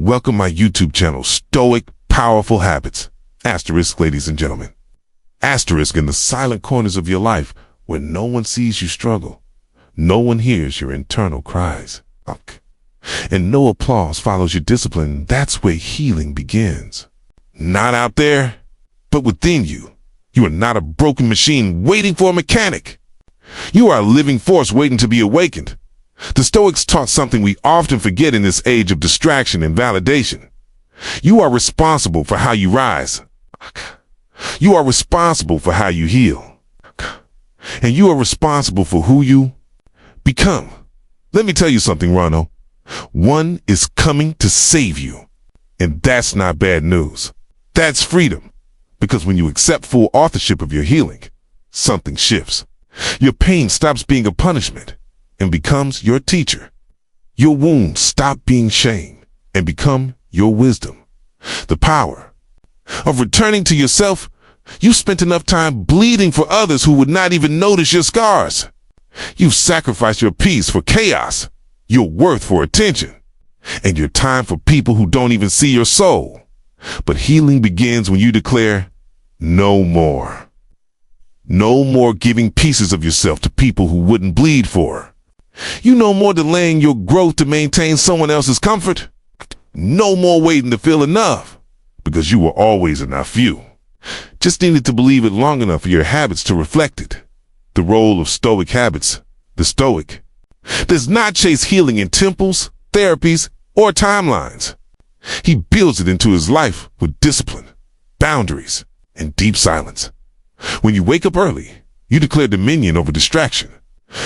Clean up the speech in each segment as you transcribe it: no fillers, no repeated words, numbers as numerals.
Welcome my YouTube channel, Stoic Powerful Habits. Asterisk, ladies and gentlemen. Asterisk in the silent corners of your life where no one sees you struggle. No one hears your internal cries. And no applause follows your discipline. That's where healing begins. Not out there, but within you. You are not a broken machine waiting for a mechanic. You are a living force waiting to be awakened. The Stoics taught something we often forget in this age of distraction and validation. You are responsible for how you rise. You are responsible for how you heal. And you are responsible for who you become. Let me tell you something, Ronno. One is coming to save you. And that's not bad news. That's freedom. Because when you accept full authorship of your healing, something shifts. Your pain stops being a punishment and becomes your teacher. Your wounds stop being shame and become your wisdom. The power of returning to yourself. You spent enough time bleeding for others who would not even notice your scars. You've sacrificed your peace for chaos, your worth for attention, and your time for people who don't even see your soul. But healing begins when you declare, no more. No more giving pieces of yourself to people who wouldn't bleed for. You no more delaying your growth to maintain someone else's comfort. No more waiting to feel enough, because you were always enough. You just needed to believe it long enough for your habits to reflect it. The role of Stoic habits. The Stoic does not chase healing in temples, therapies, or timelines. He builds it into his life with discipline, boundaries, and deep silence. When you wake up early, you declare dominion over distraction.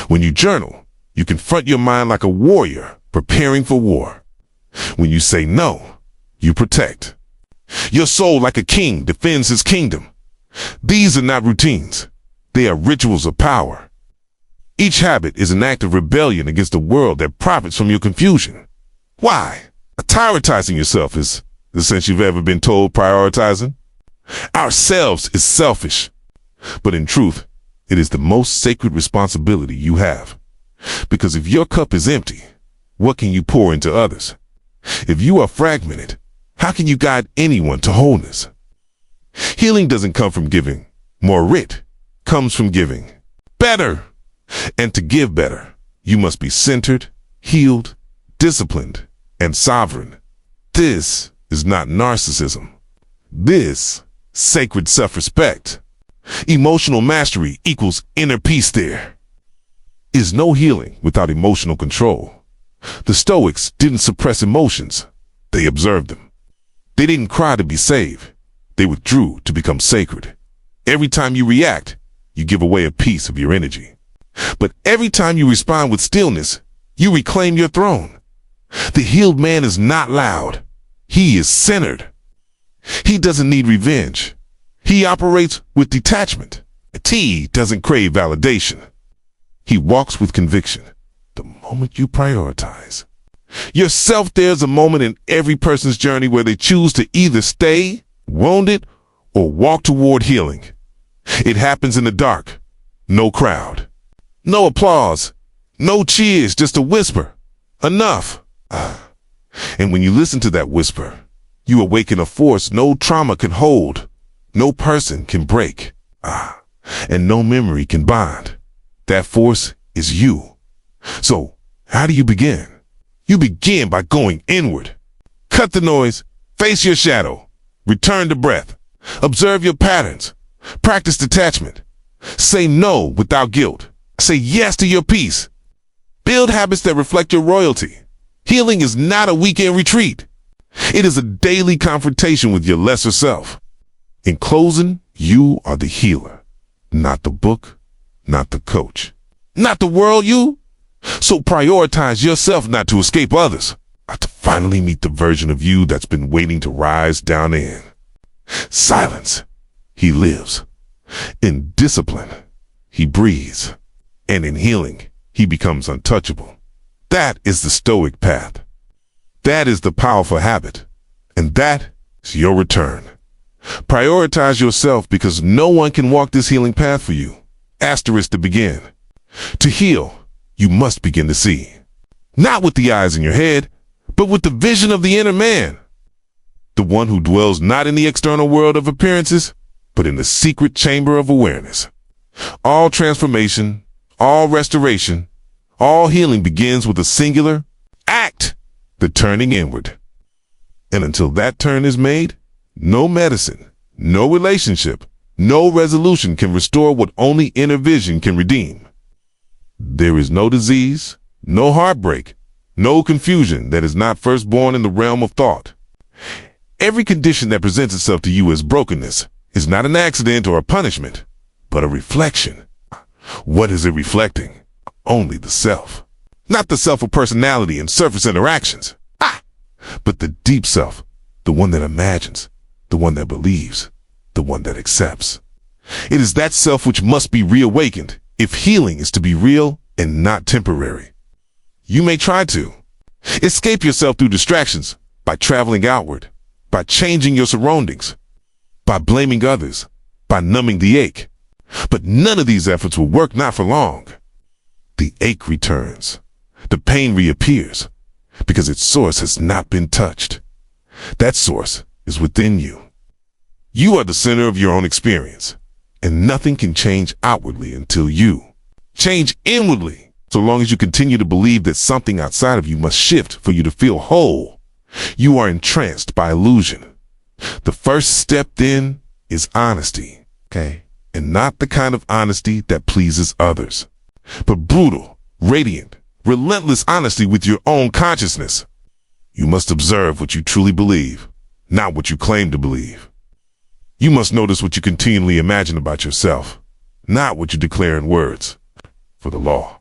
When you journal, you confront your mind like a warrior preparing for war. When you say no, you protect. Your soul, like a king, defends his kingdom. These are not routines. They are rituals of power. Each habit is an act of rebellion against a world that profits from your confusion. Why? Prioritizing yourself is the sense you've ever been told prioritizing. Ourselves is selfish. But in truth, it is the most sacred responsibility you have. Because if your cup is empty, what can you pour into others? If you are fragmented, how can you guide anyone to wholeness? Healing doesn't come from giving more. It comes from giving better. And to give better, you must be centered, healed, disciplined, and sovereign. This is not narcissism. This sacred self-respect. Emotional mastery equals inner peace. There is no healing without emotional control. The Stoics didn't suppress emotions. They observed them. They didn't cry to be saved. They withdrew to become sacred. Every time you react, you give away a piece of your energy. But every time you respond with stillness, you reclaim your throne. The healed man is not loud. He is centered. He doesn't need revenge. He operates with detachment. He doesn't crave validation. He walks with conviction. The moment you prioritize yourself, there's a moment in every person's journey where they choose to either stay wounded or walk toward healing. It happens in the dark. No crowd. No applause. No cheers, just a whisper. Enough. And when you listen to that whisper, you awaken a force no trauma can hold, no person can break, and no memory can bind. That force is you. So, how do you begin? You begin by going inward. Cut the noise, face your shadow, return to breath, observe your patterns, practice detachment, say no without guilt, say yes to your peace. Build habits that reflect your royalty. Healing is not a weekend retreat. It is a daily confrontation with your lesser self. In closing, you are the healer, not the book, not the coach, not the world you. So prioritize yourself not to escape others, but to finally meet the version of you that's been waiting to rise down in silence. He lives. In discipline, he breathes. And in healing, he becomes untouchable. That is the Stoic path. That is the powerful habit. And that is your return. Prioritize yourself because no one can walk this healing path for you. Asterisk to begin. To heal, you must begin to see. Not with the eyes in your head, but with the vision of the inner man, the one who dwells not in the external world of appearances, but in the secret chamber of awareness. All transformation, all restoration, all healing begins with a singular act, the turning inward. And until that turn is made, no medicine, no relationship, no resolution can restore what only inner vision can redeem. There is no disease, no heartbreak, no confusion that is not first born in the realm of thought. Every condition that presents itself to you as brokenness is not an accident or a punishment, but a reflection. What is it reflecting? Only the self. Not the self of personality and surface interactions, but the deep self, the one that imagines, the one that believes, the one that accepts. It is that self which must be reawakened if healing is to be real and not temporary. You may try to escape yourself through distractions by traveling outward, by changing your surroundings, by blaming others, by numbing the ache. But none of these efforts will work, not for long. The ache returns. The pain reappears because its source has not been touched. That source is within you. You are the center of your own experience, and nothing can change outwardly until you change inwardly. So long as you continue to believe that something outside of you must shift for you to feel whole, you are entranced by illusion. The first step then is honesty, and not the kind of honesty that pleases others, but brutal, radiant, relentless honesty with your own consciousness. You must observe what you truly believe, not what you claim to believe. You must notice what you continually imagine about yourself, not what you declare in words. For the law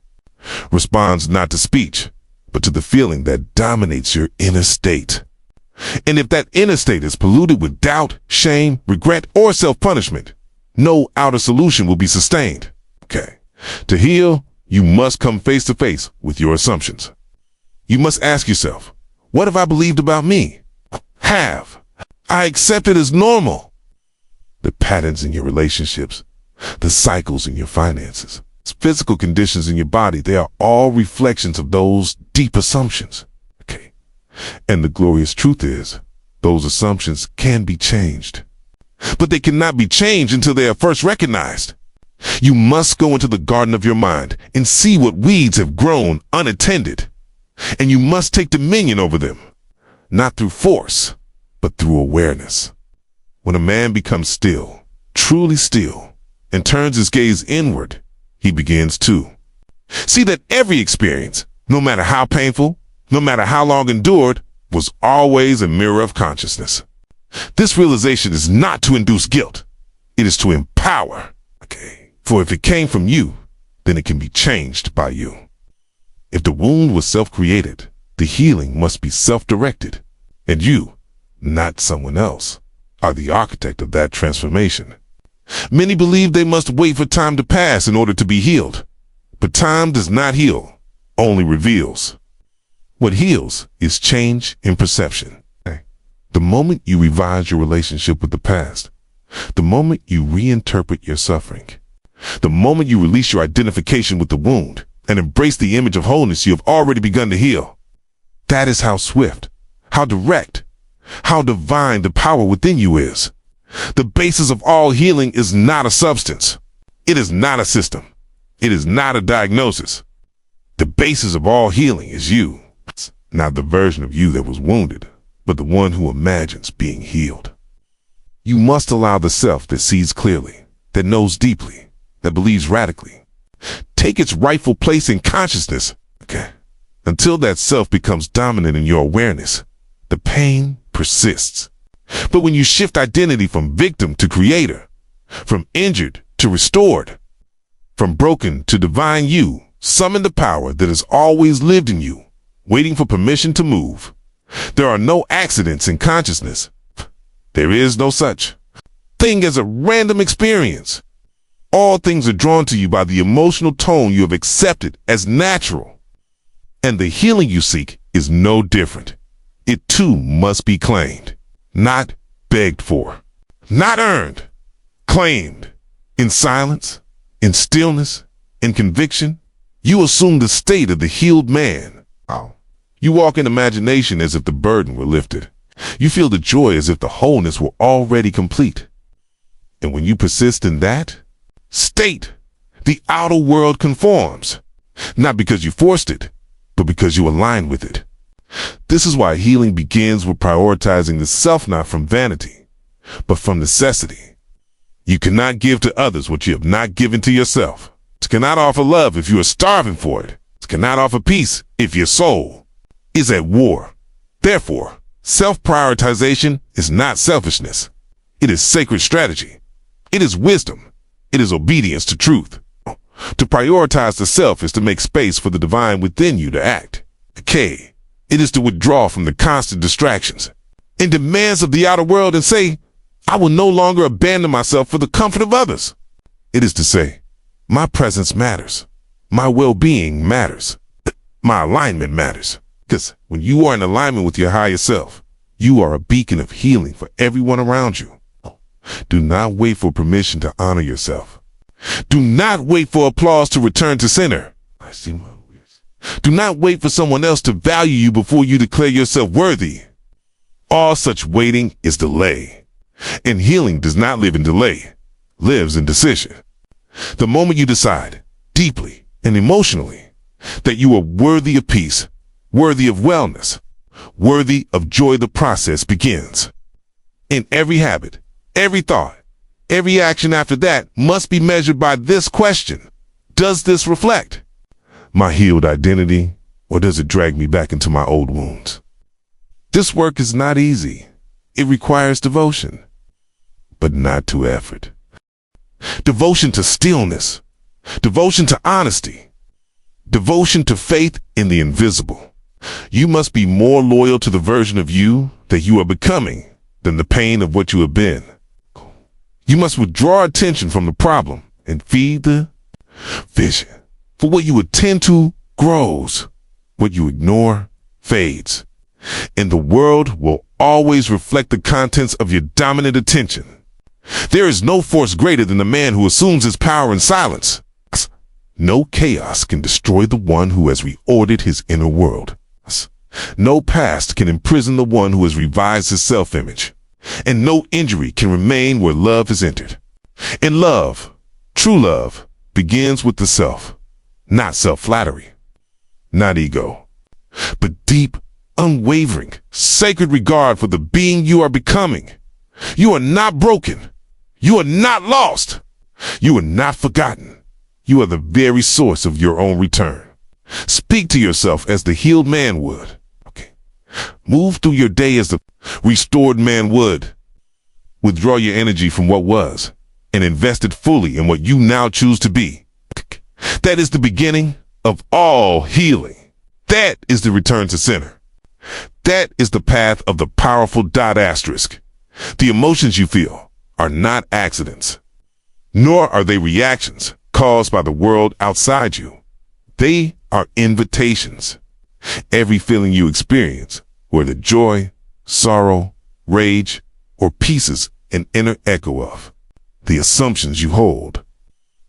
responds not to speech, but to the feeling that dominates your inner state. And if that inner state is polluted with doubt, shame, regret, or self-punishment, no outer solution will be sustained. To heal, you must come face to face with your assumptions. You must ask yourself, what have I believed about me? Have I accepted as normal? The patterns in your relationships, the cycles in your finances, physical conditions in your body, they are all reflections of those deep assumptions. And the glorious truth is, those assumptions can be changed. But they cannot be changed until they are first recognized. You must go into the garden of your mind and see what weeds have grown unattended. And you must take dominion over them, not through force, but through awareness. When a man becomes still, truly still, and turns his gaze inward, he begins to see that every experience, no matter how painful, no matter how long endured, was always a mirror of consciousness. This realization is not to induce guilt. It is to empower. For if it came from you, then it can be changed by you. If the wound was self-created, the healing must be self-directed. And you, not someone else, are the architect of that transformation. Many believe they must wait for time to pass in order to be healed. But time does not heal, only reveals. What heals is change in perception. The moment you revise your relationship with the past, the moment you reinterpret your suffering, the moment you release your identification with the wound and embrace the image of wholeness you have already begun to heal, that is how swift, how direct, how divine the power within you is. The basis of all healing is not a substance. It is not a system. It is not a diagnosis. The basis of all healing is you. Not the version of you that was wounded, but the one who imagines being healed. You must allow the self that sees clearly, that knows deeply, that believes radically, take its rightful place in consciousness. Until that self becomes dominant in your awareness, the pain persists. But when you shift identity from victim to creator, from injured to restored, from broken to divine, you summon the power that has always lived in you, waiting for permission to move. There are no accidents in consciousness. There is no such thing as a random experience. All things are drawn to you by the emotional tone you have accepted as natural. And the healing you seek is no different. It too must be claimed, not begged for, not earned, claimed. In silence, in stillness, in conviction, you assume the state of the healed man. You walk in imagination as if the burden were lifted. You feel the joy as if the wholeness were already complete. And when you persist in that state, the outer world conforms, not because you forced it, but because you align with it. This is why healing begins with prioritizing the self, not from vanity, but from necessity. You cannot give to others what you have not given to yourself. You cannot offer love if you are starving for it. You cannot offer peace if your soul is at war. Therefore, self-prioritization is not selfishness. It is sacred strategy. It is wisdom. It is obedience to truth. To prioritize the self is to make space for the divine within you to act. K. It is to withdraw from the constant distractions and demands of the outer world and say, I will no longer abandon myself for the comfort of others. It is to say, my presence matters. My well-being matters. My alignment matters. Because when you are in alignment with your higher self, you are a beacon of healing for everyone around you. Do not wait for permission to honor yourself. Do not wait for applause to return to center. Do not wait for someone else to value you before you declare yourself worthy. All such waiting is delay. And healing does not live in delay, lives in decision. The moment you decide, deeply and emotionally, that you are worthy of peace, worthy of wellness, worthy of joy, the process begins. In every habit, every thought, every action after that must be measured by this question. Does this reflect my healed identity, or does it drag me back into my old wounds? This work is not easy. It requires devotion, but not to effort. Devotion to stillness, devotion to honesty, devotion to faith in the invisible. You must be more loyal to the version of you that you are becoming than the pain of what you have been. You must withdraw attention from the problem and feed the vision. For what you attend to grows, what you ignore fades. And the world will always reflect the contents of your dominant attention. There is no force greater than the man who assumes his power in silence. No chaos can destroy the one who has reordered his inner world. No past can imprison the one who has revised his self-image. And no injury can remain where love has entered. And love, true love, begins with the self. Not self-flattery, not ego, but deep, unwavering, sacred regard for the being you are becoming. You are not broken. You are not lost. You are not forgotten. You are the very source of your own return. Speak to yourself as the healed man would. Move through your day as the restored man would. Withdraw your energy from what was and invest it fully in what you now choose to be. That is the beginning of all healing. That is the return to center. That is the path of the powerful dot asterisk. The emotions you feel are not accidents, nor are they reactions caused by the world outside you. They are invitations. Every feeling you experience, whether joy, sorrow, rage, or peace, is an inner echo of the assumptions you hold.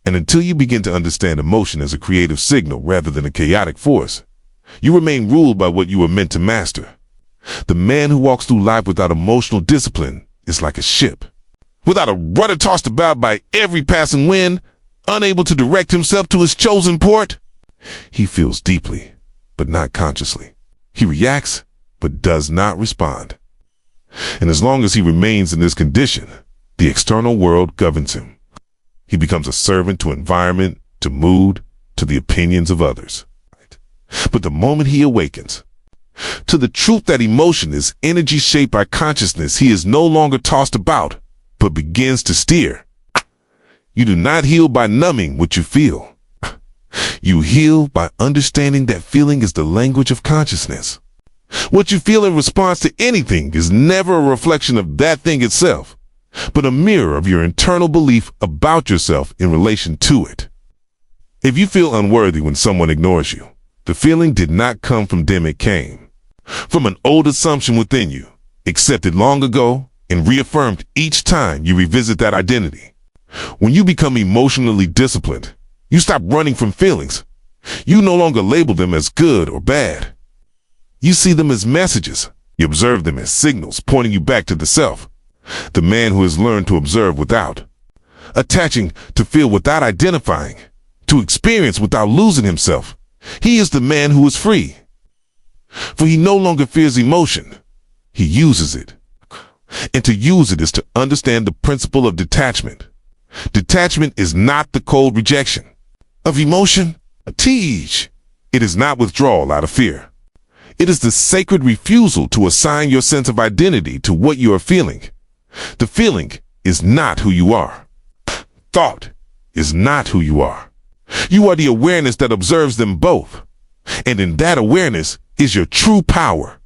And until you begin to understand emotion as a creative signal rather than a chaotic force, you remain ruled by what you were meant to master. The man who walks through life without emotional discipline is like a ship, without a rudder, tossed about by every passing wind, unable to direct himself to his chosen port. He feels deeply, but not consciously. He reacts, but does not respond. And as long as he remains in this condition, the external world governs him. He becomes a servant to environment, to mood, to the opinions of others. But the moment he awakens to the truth that emotion is energy shaped by consciousness, he is no longer tossed about, but begins to steer. You do not heal by numbing what you feel. You heal by understanding that feeling is the language of consciousness. What you feel in response to anything is never a reflection of that thing itself, but a mirror of your internal belief about yourself in relation to it. If you feel unworthy when someone ignores you, the feeling did not come from them, it came from an old assumption within you, accepted long ago and reaffirmed each time you revisit that identity. When you become emotionally disciplined, you stop running from feelings. You no longer label them as good or bad. You see them as messages. You observe them as signals pointing you back to the self. The man who has learned to observe without attaching, to feel without identifying, to experience without losing himself. He is the man who is free. For he no longer fears emotion. He uses it. And to use it is to understand the principle of detachment. Detachment is not the cold rejection of emotion, a tease. It is not withdrawal out of fear. It is the sacred refusal to assign your sense of identity to what you are feeling. The feeling is not who you are. Thought is not who you are. You are the awareness that observes them both. And in that awareness is your true power.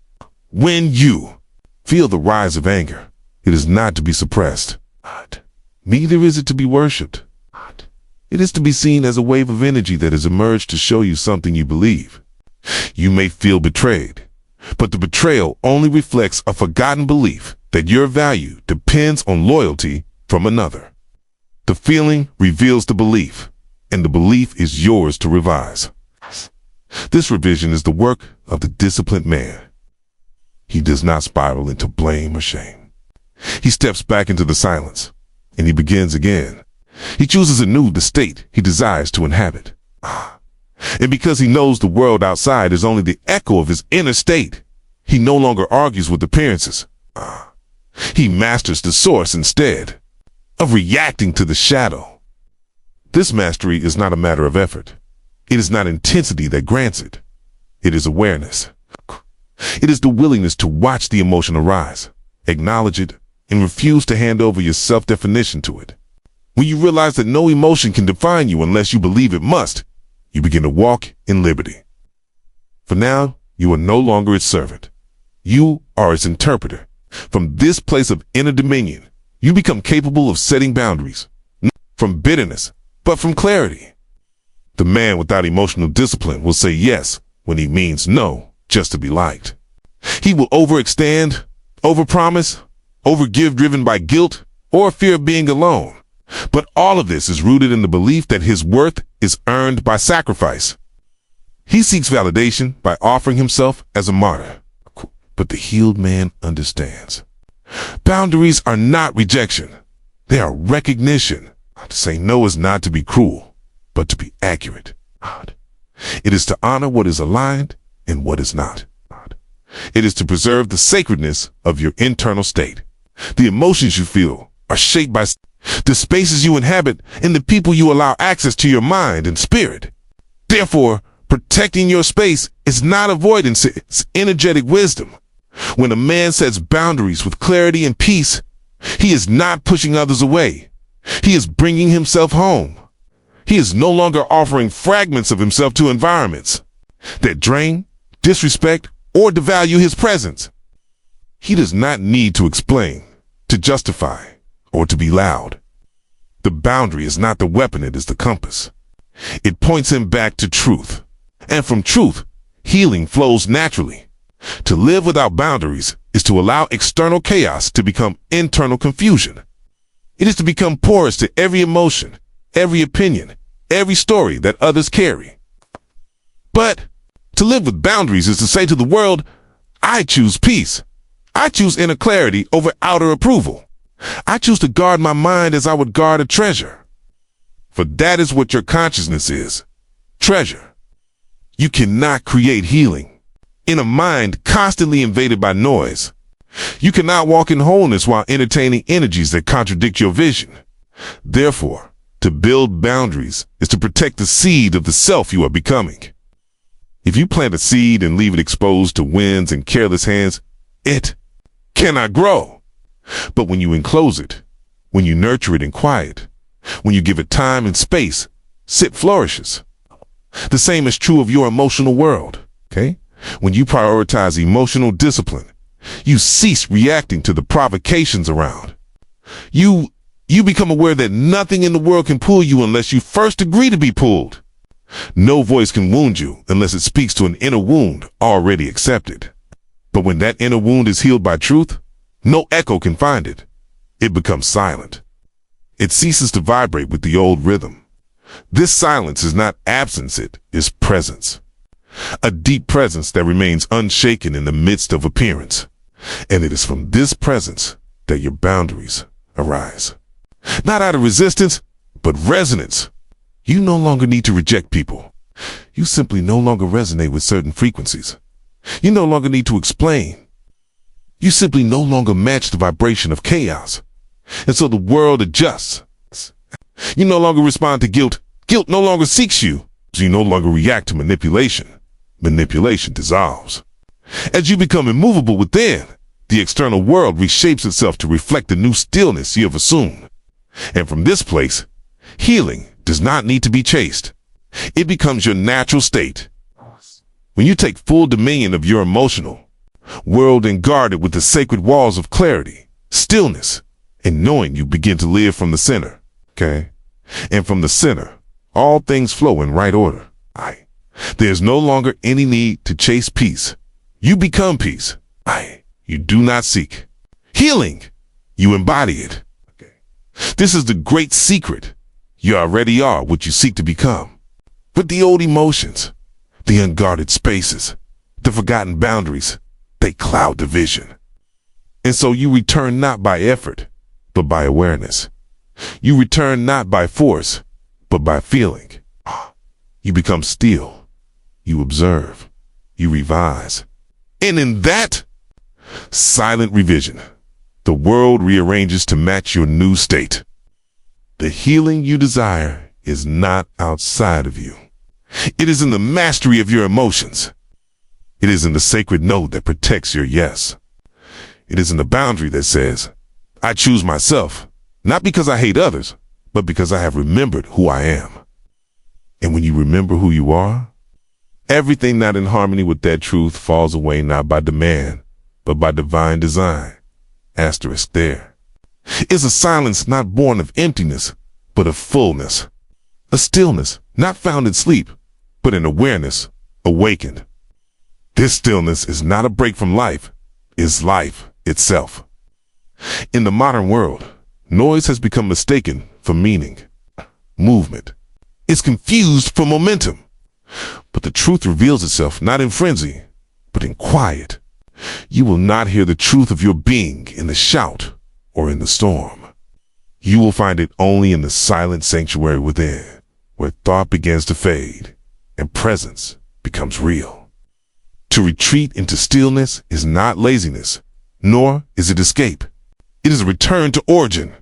When you feel the rise of anger, it is not to be suppressed. Neither is it to be worshipped. It is to be seen as a wave of energy that has emerged to show you something you believe. You may feel betrayed, but the betrayal only reflects a forgotten belief that your value depends on loyalty from another. The feeling reveals the belief, and the belief is yours to revise. This revision is the work of the disciplined man. He does not spiral into blame or shame. He steps back into the silence, and he begins again. He chooses anew the state he desires to inhabit. And because he knows the world outside is only the echo of his inner state, he no longer argues with appearances. He masters the source instead of reacting to the shadow. This mastery is not a matter of effort. It is not intensity that grants it. It is awareness. It is the willingness to watch the emotion arise, acknowledge it, and refuse to hand over your self-definition to it. When you realize that no emotion can define you unless you believe it must, you begin to walk in liberty. For now, you are no longer its servant. You are its interpreter. From this place of inner dominion, you become capable of setting boundaries, not from bitterness, but from clarity. The man without emotional discipline will say yes when he means no, just to be liked. He will overextend, overpromise, overgive driven by guilt or fear of being alone. But all of this is rooted in the belief that his worth is earned by sacrifice. He seeks validation by offering himself as a martyr. But the healed man understands. Boundaries are not rejection. They are recognition. To say no is not to be cruel, but to be accurate. It is to honor what is aligned and what is not. It is to preserve the sacredness of your internal state. The emotions you feel are shaped by the spaces you inhabit and the people you allow access to your mind and spirit. Therefore, protecting your space is not avoidance, it's energetic wisdom. When a man sets boundaries with clarity and peace, he is not pushing others away. He is bringing himself home. He is no longer offering fragments of himself to environments that drain, disrespect, or devalue his presence. He does not need to explain, to justify, or to be loud. The boundary is not the weapon, it is the compass. It points him back to truth. And from truth, healing flows naturally. To live without boundaries is to allow external chaos to become internal confusion. It is to become porous to every emotion, every opinion, every story that others carry. But to live with boundaries is to say to the world, I choose peace. I choose inner clarity over outer approval. I choose to guard my mind as I would guard a treasure. For that is what your consciousness is. Treasure. You cannot create healing in a mind constantly invaded by noise. You cannot walk in wholeness while entertaining energies that contradict your vision. Therefore, to build boundaries is to protect the seed of the self you are becoming. If you plant a seed and leave it exposed to winds and careless hands, it cannot grow. But when you enclose it, when you nurture it in quiet, when you give it time and space, it flourishes. The same is true of your emotional world, okay? When you prioritize emotional discipline, you cease reacting to the provocations around. You become aware that nothing in the world can pull you unless you first agree to be pulled. No voice can wound you unless it speaks to an inner wound already accepted. But when that inner wound is healed by truth, no echo can find it. It becomes silent. It ceases to vibrate with the old rhythm. This silence is not absence, it is presence. a deep presence that remains unshaken in the midst of appearance. And it is from this presence that your boundaries arise. Not out of resistance, but resonance. You no longer need to reject people. You simply no longer resonate with certain frequencies. You no longer need to explain. You simply no longer match the vibration of chaos. And so the world adjusts. You no longer respond to guilt. Guilt no longer seeks you. You no longer react to manipulation. Manipulation dissolves. As you become immovable within, the external world reshapes itself to reflect the new stillness you have assumed. And from this place, healing does not need to be chased. It becomes your natural state. When you take full dominion of your emotional world and guard it with the sacred walls of clarity, stillness, and knowing, you begin to live from the center. Okay? And from the center, all things flow in right order. There's no longer any need to chase peace. You become peace. You do not seek. Healing, you embody it. Okay. This is the great secret. You already are what you seek to become. But the old emotions, the unguarded spaces, the forgotten boundaries, they cloud the vision. And so you return not by effort, but by awareness. You return not by force, but by feeling. You become still. You observe. You revise. And in that silent revision, the world rearranges to match your new state. The healing you desire is not outside of you. It is in the mastery of your emotions. It is in the sacred note that protects your yes. It is in the boundary that says, I choose myself, not because I hate others, but because I have remembered who I am. And when you remember who you are, everything not in harmony with that truth falls away, not by demand, but by divine design. Asterisk there. It's a silence not born of emptiness, but of fullness. A stillness not found in sleep, but in awareness, awakened. This stillness is not a break from life, it's life itself. In the modern world, noise has become mistaken for meaning, movement. It's confused for momentum. But the truth reveals itself not in frenzy, but in quiet. You will not hear the truth of your being in the shout or in the storm. You will find it only in the silent sanctuary within, where thought begins to fade and presence becomes real. To retreat into stillness is not laziness, nor is it escape. It is a return to origin.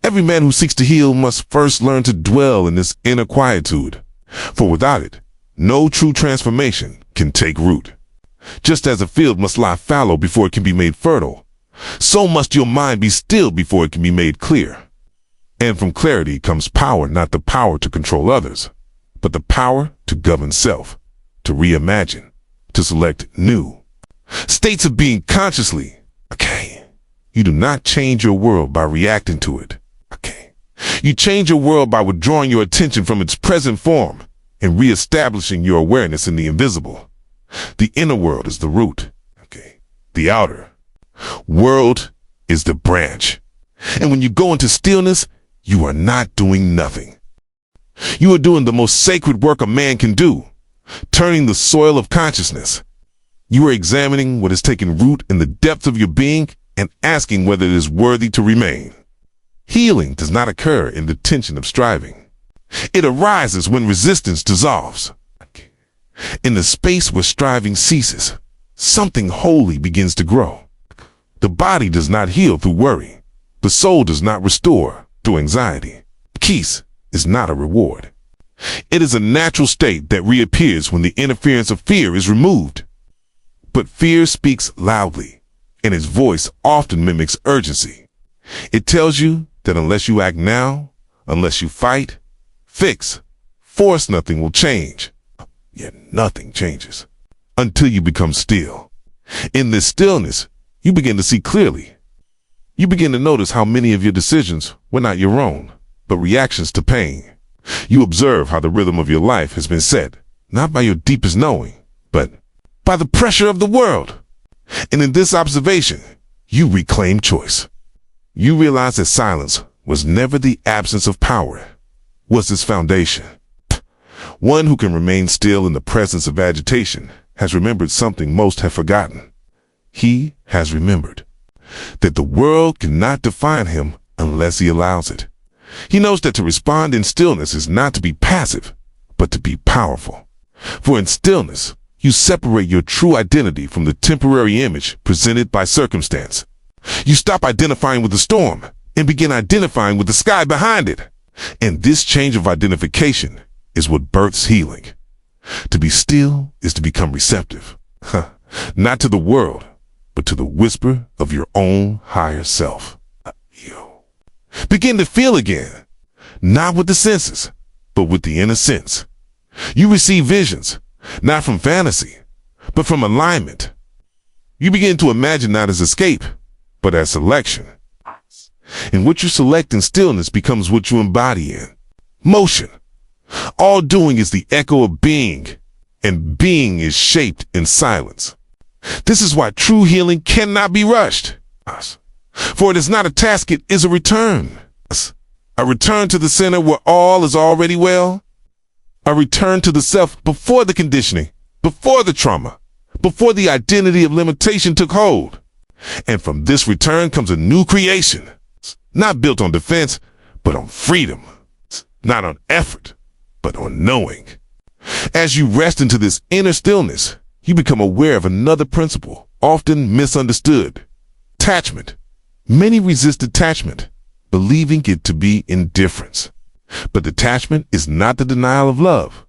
Every man who seeks to heal must first learn to dwell in this inner quietude, for without it, no true transformation can take root. Just as a field must lie fallow before it can be made fertile, so must your mind be still before it can be made clear. And from clarity comes power, not the power to control others, but the power to govern self, to reimagine, to select new states of being consciously. Okay. You do not change your world by reacting to it. Okay. You change your world by withdrawing your attention from its present form and reestablishing your awareness in the invisible. The inner world is the root. Okay. The outer world is the branch. And when you go into stillness, you are not doing nothing. You are doing the most sacred work a man can do, turning the soil of consciousness. You are examining what has taken root in the depths of your being and asking whether it is worthy to remain. Healing does not occur in the tension of striving. It arises when resistance dissolves. In the space where striving ceases, something holy begins to grow. The body does not heal through worry. The soul does not restore through anxiety. Peace is not a reward. It is a natural state that reappears when the interference of fear is removed. But fear speaks loudly, and its voice often mimics urgency. It tells you that unless you act now, unless you fight, fix, force, nothing will change. Yet nothing changes until you become still. In this stillness, you begin to see clearly. You begin to notice how many of your decisions were not your own, but reactions to pain. You observe how the rhythm of your life has been set, not by your deepest knowing, but by the pressure of the world. And in this observation, you reclaim choice. You realize that silence was never the absence of power, was its foundation. One who can remain still in the presence of agitation has remembered something most have forgotten. He has remembered that the world cannot define him unless he allows it. He knows that to respond in stillness is not to be passive, but to be powerful. For in stillness, you separate your true identity from the temporary image presented by circumstance. You stop identifying with the storm and begin identifying with the sky behind it. And this change of identification is what births healing. To be still is to become receptive, not to the world, but to the whisper of your own higher self. Begin to feel again, not with the senses, but with the inner sense. You receive visions, not from fantasy, but from alignment. You begin to imagine not as escape, but as selection. And what you select in stillness becomes what you embody in motion. All doing is the echo of being, and being is shaped in silence. This is why true healing cannot be rushed. For it is not a task, it is a return. A return to the center where all is already well. A return to the self before the conditioning, before the trauma, before the identity of limitation took hold. And from this return comes a new creation, not built on defense, but on freedom. Not on effort, but on knowing. As you rest into this inner stillness, you become aware of another principle, often misunderstood: attachment. Many resist attachment, believing it to be indifference. But detachment is not the denial of love.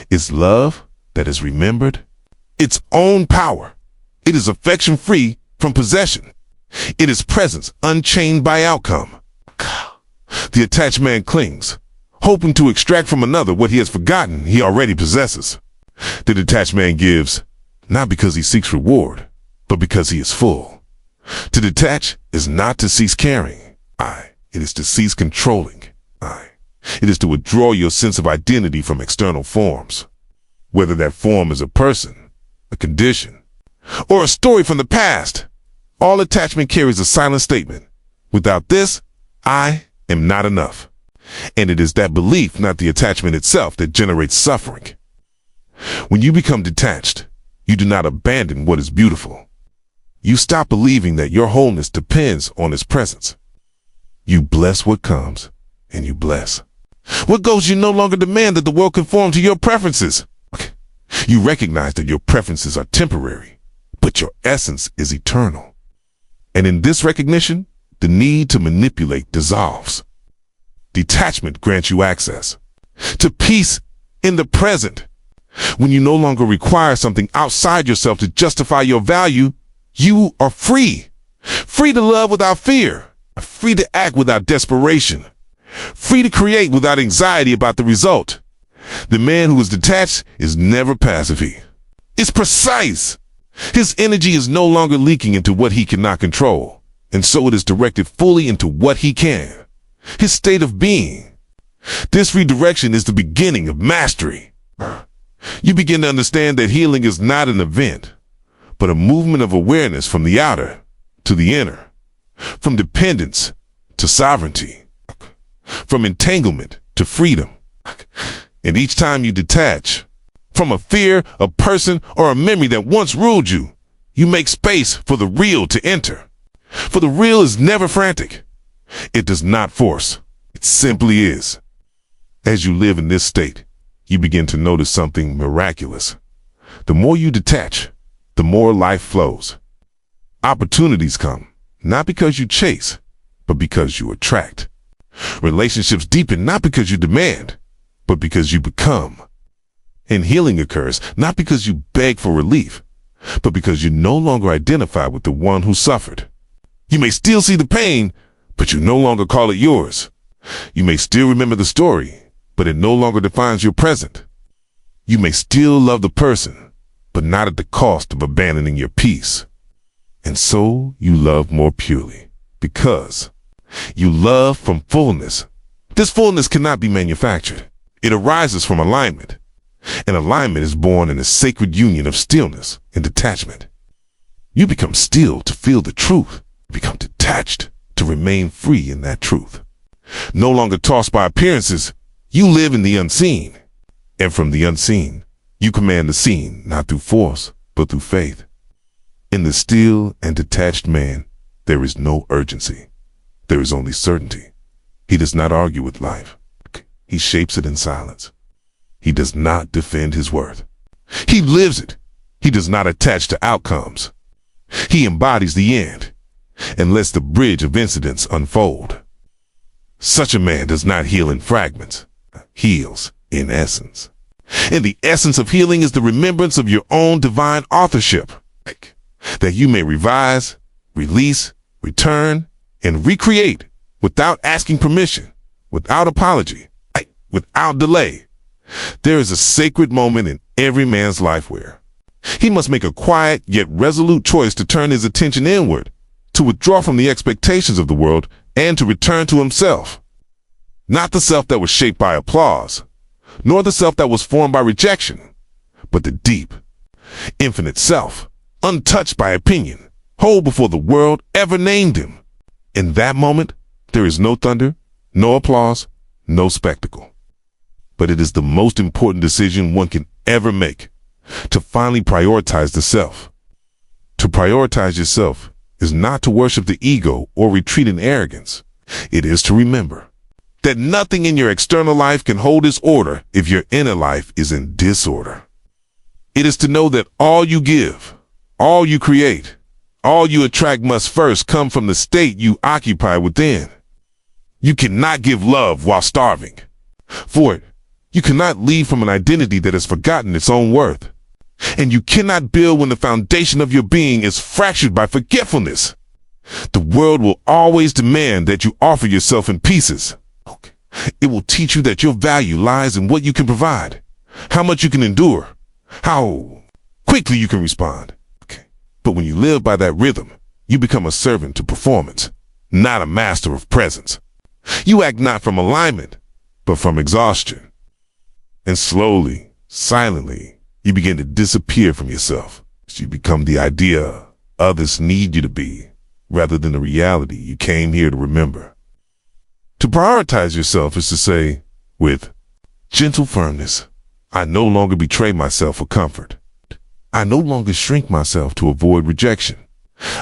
It's love that has remembered its own power. It is affection free from possession. It is presence unchained by outcome. The attached man clings, hoping to extract from another what he has forgotten he already possesses. The detached man gives, not because he seeks reward, but because he is full. To detach is not to cease caring. It is to cease controlling. It is to withdraw your sense of identity from external forms. Whether that form is a person, a condition, or a story from the past, all attachment carries a silent statement. Without this, I am not enough. And it is that belief, not the attachment itself, that generates suffering. When you become detached, you do not abandon what is beautiful. You stop believing that your wholeness depends on its presence. You bless what comes, and you bless what goes. You no longer demand that the world conform to your preferences. You recognize that your preferences are temporary, but your essence is eternal. And in this recognition, the need to manipulate dissolves. Detachment grants you access to peace in the present. When you no longer require something outside yourself to justify your value, you are free. Free to love without fear. Free to act without desperation. Free to create without anxiety about the result. The man who is detached is never passive. He is precise. His energy is no longer leaking into what he cannot control, and so it is directed fully into what he can. His state of being. This redirection is the beginning of mastery. You begin to understand that healing is not an event, but a movement of awareness from the outer to the inner, from dependence to sovereignty, from entanglement to freedom. And each time you detach from a fear, a person, or a memory that once ruled you, you make space for the real to enter. For the real is never frantic. It does not force. It simply is. As you live in this state, you begin to notice something miraculous. The more you detach, the more life flows. Opportunities come, not because you chase, but because you attract. Relationships deepen, not because you demand, but because you become. And healing occurs, not because you beg for relief, but because you no longer identify with the one who suffered. You may still see the pain, but you no longer call it yours. You may still remember the story, but it no longer defines your present. You may still love the person, but not at the cost of abandoning your peace. And so you love more purely, because you love from fullness. This fullness cannot be manufactured. It arises from alignment. And alignment is born in a sacred union of stillness and detachment. You become still to feel the truth. You become detached to remain free in that truth. No longer tossed by appearances, you live in the unseen. And from the unseen, you command the seen, not through force, but through faith. In the still and detached man, there is no urgency. There is only certainty. He does not argue with life. He shapes it in silence. He does not defend his worth. He lives it. He does not attach to outcomes. He embodies the end and lets the bridge of incidents unfold. Such a man does not heal in fragments, heals in essence. And the essence of healing is the remembrance of your own divine authorship, that you may revise, release, return, and recreate without asking permission, without apology, without delay. There is a sacred moment in every man's life where he must make a quiet yet resolute choice to turn his attention inward, to withdraw from the expectations of the world, and to return to himself. Not the self that was shaped by applause, nor the self that was formed by rejection, but the deep, infinite self, untouched by opinion, whole before the world ever named him. In that moment, there is no thunder, no applause, no spectacle. But it is the most important decision one can ever make, to finally prioritize the self. To prioritize yourself is not to worship the ego or retreat in arrogance. It is to remember that nothing in your external life can hold its order if your inner life is in disorder. It is to know that all you give, all you create, all you attract must first come from the state you occupy within. You cannot give love while starving. For it, you cannot lead from an identity that has forgotten its own worth. And you cannot build when the foundation of your being is fractured by forgetfulness. The world will always demand that you offer yourself in pieces. It will teach you that your value lies in what you can provide, how much you can endure, how quickly you can respond. But when you live by that rhythm, you become a servant to performance, not a master of presence. You act not from alignment, but from exhaustion. And slowly, silently, you begin to disappear from yourself. You become the idea others need you to be, rather than the reality you came here to remember. To prioritize yourself is to say, with gentle firmness, I no longer betray myself for comfort. I no longer shrink myself to avoid rejection.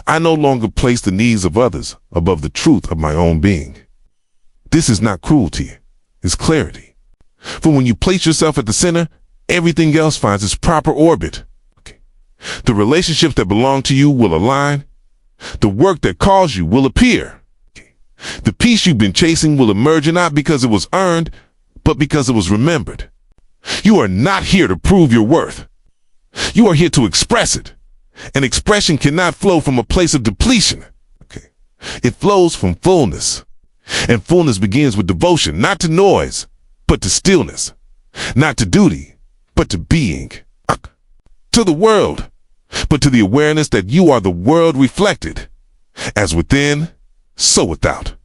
I no longer place the needs of others above the truth of my own being. This is not cruelty, it's clarity. For when you place yourself at the center, everything else finds its proper orbit. The relationships that belong to you will align. The work that calls you will appear. The peace you've been chasing will emerge, not because it was earned, but because it was remembered. You are not here to prove your worth. You are here to express it. And expression cannot flow from a place of depletion. It flows from fullness. And fullness begins with devotion, not to noise, but to stillness. Not to duty, but to being. To the world, but to the awareness that you are the world reflected. As within, so without.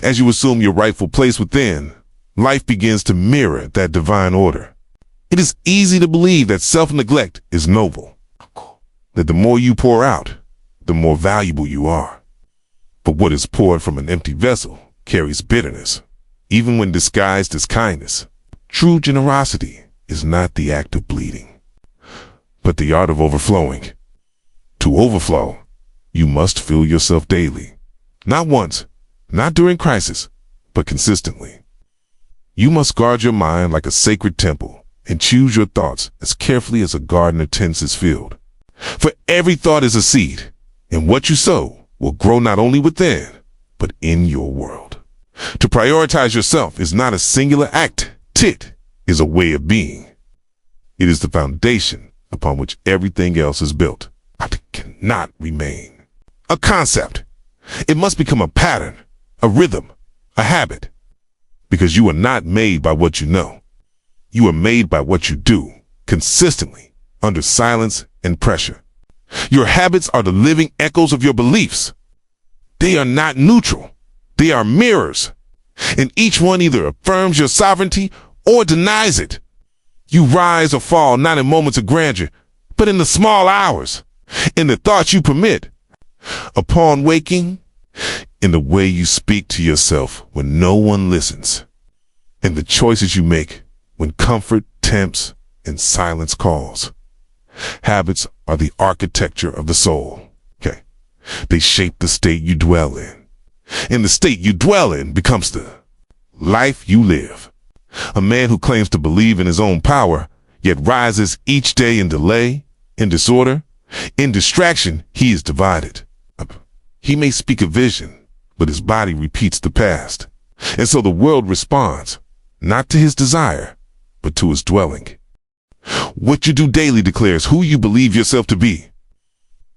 As you assume your rightful place within, life begins to mirror that divine order. It is easy to believe that self-neglect is noble, that the more you pour out, the more valuable you are. But what is poured from an empty vessel carries bitterness, even when disguised as kindness. True generosity is not the act of bleeding, but the art of overflowing. To overflow, you must fill yourself daily. Not once, not during crisis, but consistently. You must guard your mind like a sacred temple and choose your thoughts as carefully as a gardener tends his field. For every thought is a seed, and what you sow will grow not only within, but in your world. To prioritize yourself is not a singular act. It is a way of being. It is the foundation upon which everything else is built. It cannot remain a concept. It must become a pattern, a rhythm, a habit. Because you are not made by what you know. You are made by what you do, consistently, under silence and pressure. Your habits are the living echoes of your beliefs. They are not neutral. They are mirrors. And each one either affirms your sovereignty or denies it. You rise or fall not in moments of grandeur, but in the small hours, in the thoughts you permit. Upon waking, in the way you speak to yourself when no one listens, in the choices you make when comfort tempts and silence calls. Habits are the architecture of the soul. Okay. They shape the state you dwell in. And the state you dwell in becomes the life you live. A man who claims to believe in his own power, yet rises each day in delay, in disorder, in distraction, he is divided. He may speak a vision, but his body repeats the past. And so the world responds, not to his desire, but to his dwelling. What you do daily declares who you believe yourself to be.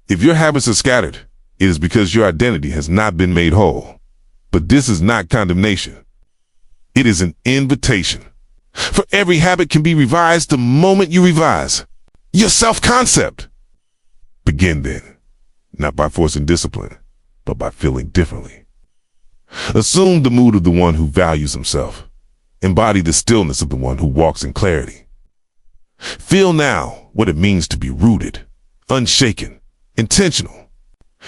If your habits are scattered, it is because your identity has not been made whole. But this is not condemnation. It is an invitation. For every habit can be revised the moment you revise your self-concept. Begin then, not by forcing discipline, but by feeling differently. Assume the mood of the one who values himself. Embody the stillness of the one who walks in clarity. Feel now what it means to be rooted, unshaken, intentional.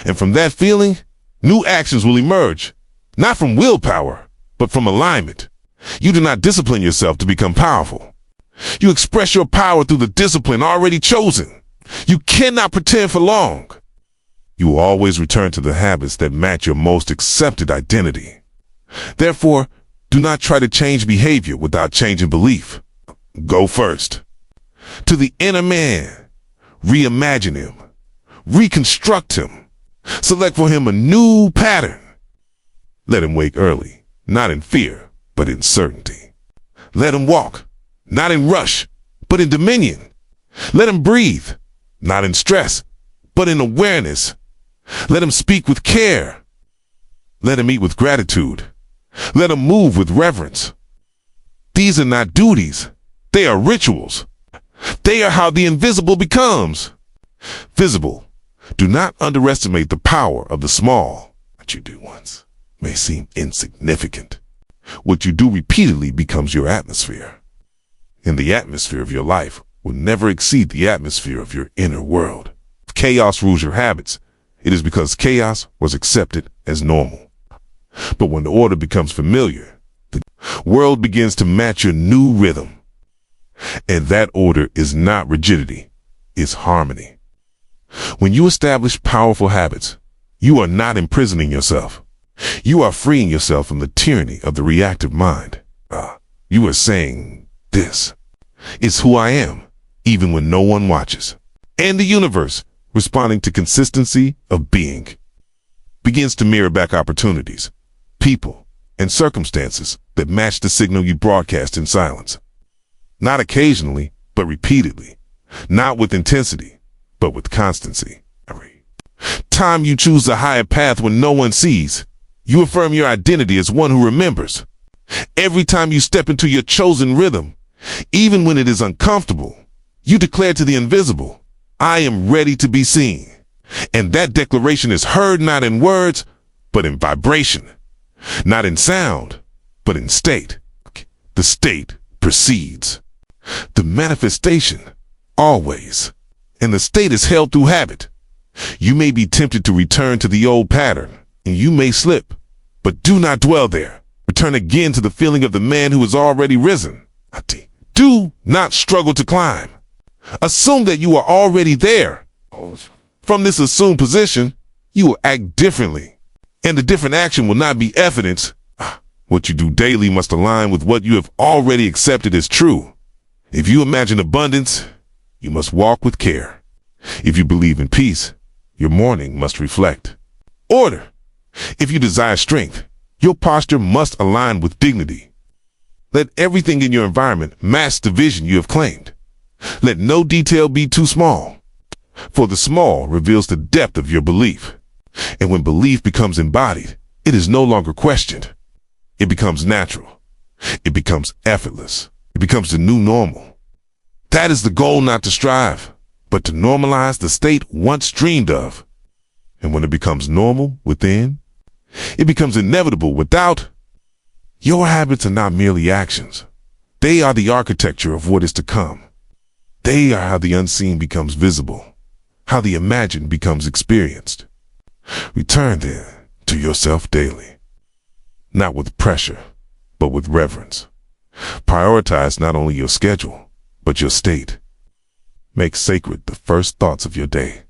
And from that feeling, new actions will emerge, not from willpower, but from alignment. You do not discipline yourself to become powerful. You express your power through the discipline already chosen. You cannot pretend for long. You will always return to the habits that match your most accepted identity. Therefore, do not try to change behavior without changing belief. Go first. To the inner man, reimagine him, reconstruct him, select for him a new pattern. Let him wake early, not in fear, but in certainty. Let him walk, not in rush, but in dominion. Let him breathe, not in stress, but in awareness. Let him speak with care. Let him eat with gratitude. Let him move with reverence. These are not duties. They are rituals. They are how the invisible becomes visible. Do not underestimate the power of the small. What you do once may seem insignificant. What you do repeatedly becomes your atmosphere. And the atmosphere of your life will never exceed the atmosphere of your inner world. If chaos rules your habits, it is because chaos was accepted as normal. But when the order becomes familiar, the world begins to match your new rhythm. And that order is not rigidity, it's harmony. When you establish powerful habits, you are not imprisoning yourself. You are freeing yourself from the tyranny of the reactive mind. You are saying, this is who I am, even when no one watches. And the universe, responding to consistency of being, begins to mirror back opportunities, people, and circumstances that match the signal you broadcast in silence. Not occasionally, but repeatedly. Not with intensity, but with constancy. Time you choose the higher path when no one sees, you affirm your identity as one who remembers. Every time you step into your chosen rhythm, even when it is uncomfortable, you declare to the invisible, I am ready to be seen. And that declaration is heard not in words, but in vibration. Not in sound, but in state. The state precedes the manifestation, always. And the state is held through habit. You may be tempted to return to the old pattern, and you may slip, but do not dwell there. Return again to the feeling of the man who has already risen. Do not struggle to climb. Assume that you are already there. From this assumed position, you will act differently, and the different action will not be evidence. What you do daily must align with what you have already accepted as true. If you imagine abundance, you must walk with care. If you believe in peace, your morning must reflect order. If you desire strength, your posture must align with dignity. Let everything in your environment match the vision you have claimed. Let no detail be too small, for the small reveals the depth of your belief. And when belief becomes embodied, it is no longer questioned. It becomes natural. It becomes effortless. It becomes the new normal. That is the goal, not to strive, but to normalize the state once dreamed of. And when it becomes normal within, it becomes inevitable without. Your habits are not merely actions. They are the architecture of what is to come. They are how the unseen becomes visible, how the imagined becomes experienced. Return then to yourself daily, not with pressure, but with reverence. Prioritize not only your schedule, but your state. Make sacred the first thoughts of your day,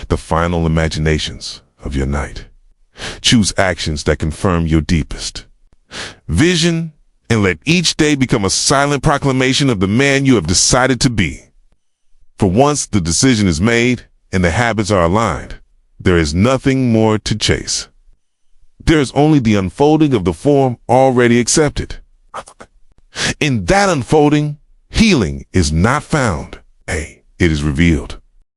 the final imaginations of your night. Choose actions that confirm your deepest vision, and let each day become a silent proclamation of the man you have decided to be. For once the decision is made and the habits are aligned, there is nothing more to chase. There is only the unfolding of the form already accepted. In that unfolding, healing is not found. It is revealed.